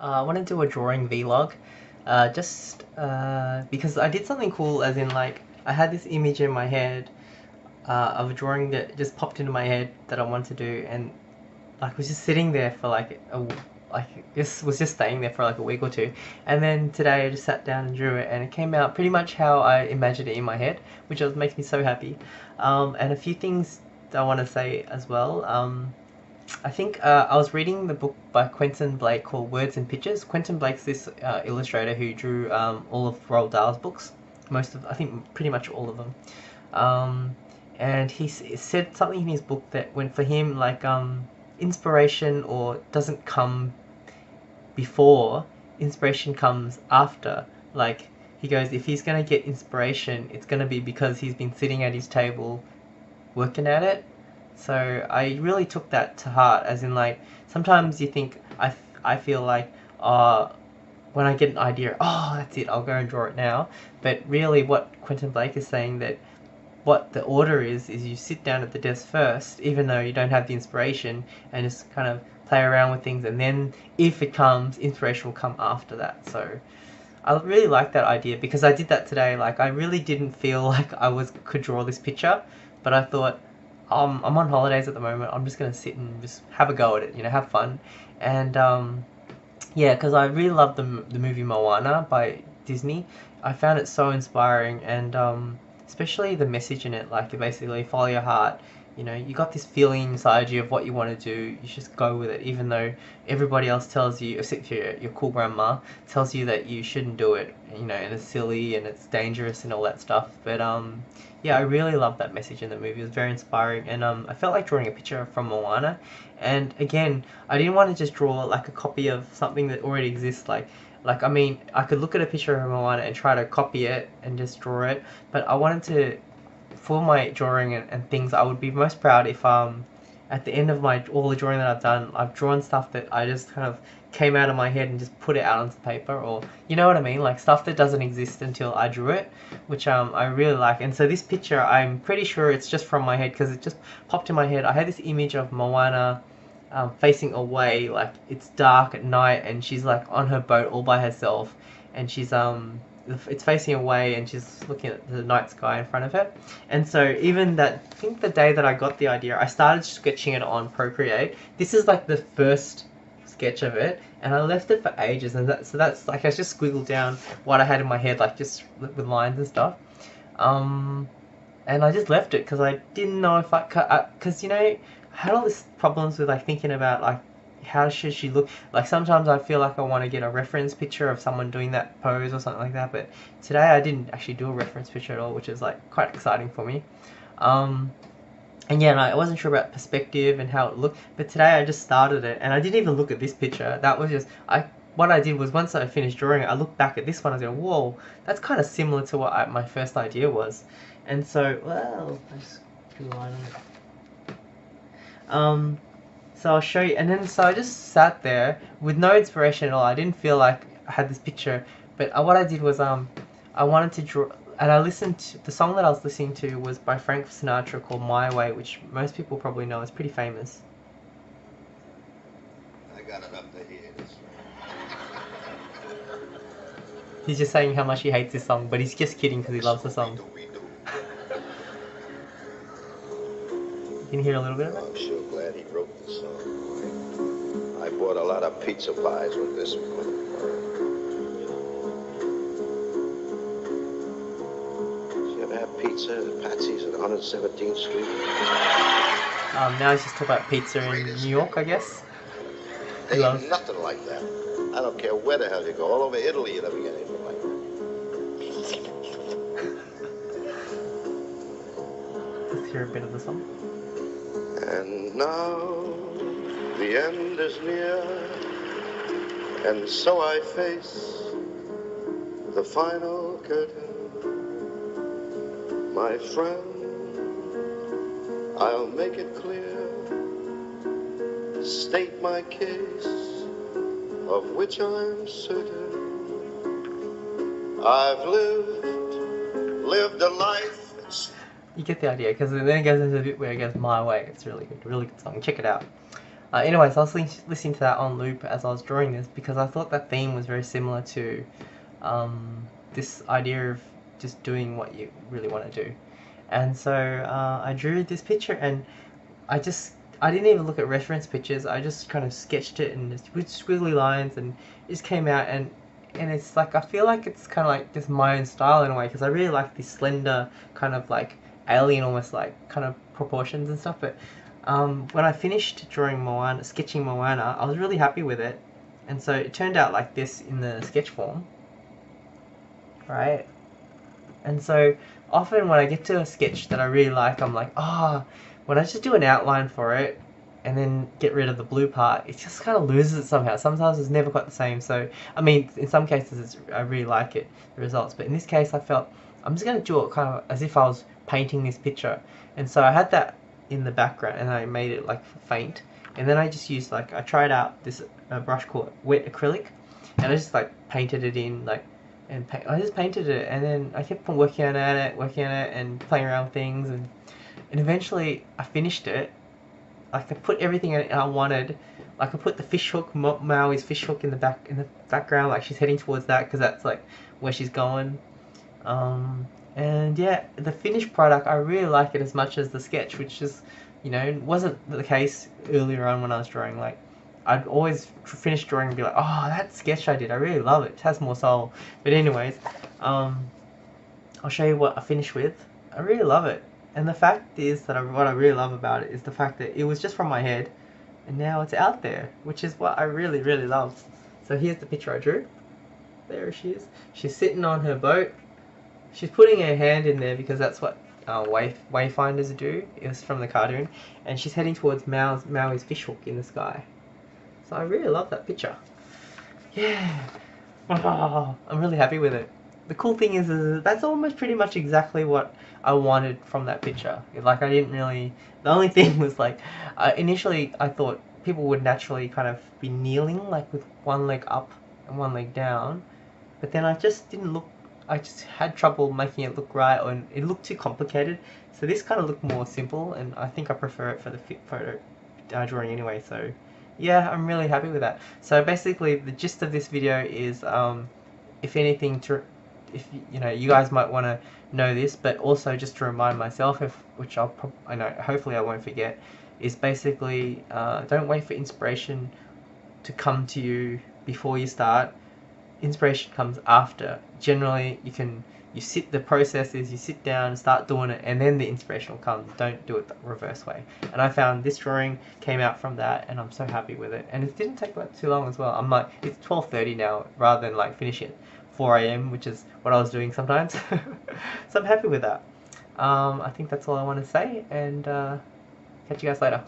I want to do a drawing vlog, just because I did something cool. As in, like, I had this image in my head of a drawing that just popped into my head that I wanted to do, and like was just sitting there for just was just staying there for like a week or two, and then today I just sat down and drew it, and it came out pretty much how I imagined it in my head, which was makes me so happy. And a few things that I want to say as well. I think I was reading the book by Quentin Blake called Words and Pictures. Quentin Blake's this illustrator who drew all of Roald Dahl's books, most of I think pretty much all of them. Um, and said something in his book that when for him inspiration or doesn't come before, inspiration comes after. Like he goes, if he's gonna get inspiration, it's gonna be because he's been sitting at his table working at it. So I really took that to heart, as in, like, sometimes you think I feel like when I get an idea, oh, that's it, I'll go and draw it now. But really, what Quentin Blake is saying, that what the order is you sit down at the desk first, even though you don't have the inspiration, and just kind of play around with things, and then if it comes, inspiration will come after that. So I really like that idea because I did that today. Like, I really didn't feel like could draw this picture, but I thought, I'm on holidays at the moment. I'm just gonna sit and just have a go at it, have fun, and yeah, because I really love the movie Moana by Disney. I found it so inspiring, and especially the message in it. Like, you basically follow your heart. You got this feeling inside you of what you want to do. You just go with it, even though everybody else tells you, except for your cool grandma, tells you that you shouldn't do it. And it's silly and it's dangerous and all that stuff. But yeah, I really loved that message in the movie. It was very inspiring, and I felt like drawing a picture from Moana. And again, I didn't want to just draw like a copy of something that already exists. I mean, I could look at a picture of Moana and try to copy it and just draw it, but I wanted to, for my drawing and things, I would be most proud if at the end of my all the drawing that I've done, I've drawn stuff that I just kind of came out of my head and just put it out onto paper, or you know what I mean, like stuff that doesn't exist until I drew it, which I really like. And so this picture, I'm pretty sure it's just from my head because it just popped in my head. I had this image of Moana facing away, like it's dark at night, and she's like on her boat all by herself, and it's facing away, and she's looking at the night sky in front of her. And so even that, I think the day that I got the idea, I started sketching it on Procreate. This is like the first sketch of it, and I left it for ages, and that's like I just squiggled down what I had in my head, like just with lines and stuff. Um, and I just left it because I didn't know if because I had all these problems with like thinking about like how should she look. Like sometimes I feel like I want to get a reference picture of someone doing that pose or something like that, but today I didn't actually do a reference picture at all, which is like quite exciting for me. Um, and yeah, and I wasn't sure about perspective and how it looked, but today I just started it, and I didn't even look at this picture. That was just I. What I did was, once I finished drawing it, I looked back at this one. I was going, "Whoa, that's kind of similar to what my first idea was." And so, well, I just drew a line on it. So I'll show you, and then so I just sat there with no inspiration at all. I didn't feel like I had this picture, but what I did was I wanted to draw, and I listened to the song that I was listening to was by Frank Sinatra called "My Way," which most people probably know. It's pretty famous. I got it up to here. He's just saying how much he hates this song, but he's just kidding because he loves the song. You can hear a little bit of it. I'm sure glad he wrote this song. I bought a lot of pizza pies with this one. Did you ever have pizza at Patsy's at 117th Street? Now he's just talking about pizza in New York, I guess. There ain't nothing like that. I don't care where the hell you go. All over Italy, you'll never get anything like that. Let's hear a bit of the song. And now the end is near, and so I face the final curtain. My friend, I'll make it clear, state my case, of which I'm certain. I've lived a life. You get the idea, because then it goes into a bit where it goes "My Way." It's really good song. Check it out. Anyways, I was listening to that on loop as I was drawing this because I thought that theme was very similar to this idea of just doing what you really want to do. And so I drew this picture, and I didn't even look at reference pictures. I just kind of sketched it and just with squiggly lines, and it just came out. And it's like, I feel like it's kind of like just my own style in a way, because I really like this slender kind of like alien, almost like kind of proportions and stuff. But when I finished drawing Moana, sketching Moana, I was really happy with it, and so it turned out like this in the sketch form, right? And so often when I get to a sketch that I really like, I'm like, when I just do an outline for it and then get rid of the blue part, it just kind of loses it somehow. Sometimes it's never quite the same. So, I mean, in some cases I really like it, the results. But in this case, I felt I'm just going to do it kind of as if I was painting this picture. And so I had that in the background, and I made it like faint. And then I just used, like, I tried out this brush called Wet Acrylic, and I just like painted it in, like, and I just painted it, and then I kept on working on it, and playing around with things, and eventually I finished it. Like, I put everything in it I wanted. Like, I put the fish hook, Maui's fish hook in the background, like she's heading towards that because that's like where she's going. And yeah, the finished product, I really like it as much as the sketch, which is, wasn't the case earlier on when I was drawing. Like, I'd always finish drawing and be like, oh, that sketch I did, I really love it. It has more soul. But anyways, I'll show you what I finished with. I really love it. And the fact is that what I really love about it is the fact that it was just from my head, and now it's out there, which is what I really, really love. So here's the picture I drew. There she is. She's sitting on her boat. She's putting her hand in there because that's what wayfinders do. It was from the cartoon. And she's heading towards Maui's fish hook in the sky. So I really love that picture. Yeah. I'm really happy with it. The cool thing is that's almost pretty much exactly what I wanted from that picture. Like, I didn't really... The only thing was, like, initially I thought people would naturally kind of be kneeling, like, with one leg up and one leg down. But then I just had trouble making it look right, and it looked too complicated. So this kind of looked more simple, and I think I prefer it for the photo drawing anyway. So yeah, I'm really happy with that. So basically, the gist of this video is, if anything, if you guys might want to know this, but also just to remind myself, which I know hopefully I won't forget, is basically don't wait for inspiration to come to you before you start. Inspiration comes after. Generally, you sit down, start doing it, and then the inspiration will come. Don't do it the reverse way. And I found this drawing came out from that, and I'm so happy with it. And it didn't take like too long as well. I'm like, it's 12:30 now, rather than like finishing at 4 a.m., which is what I was doing sometimes. So I'm happy with that. I think that's all I want to say, and catch you guys later.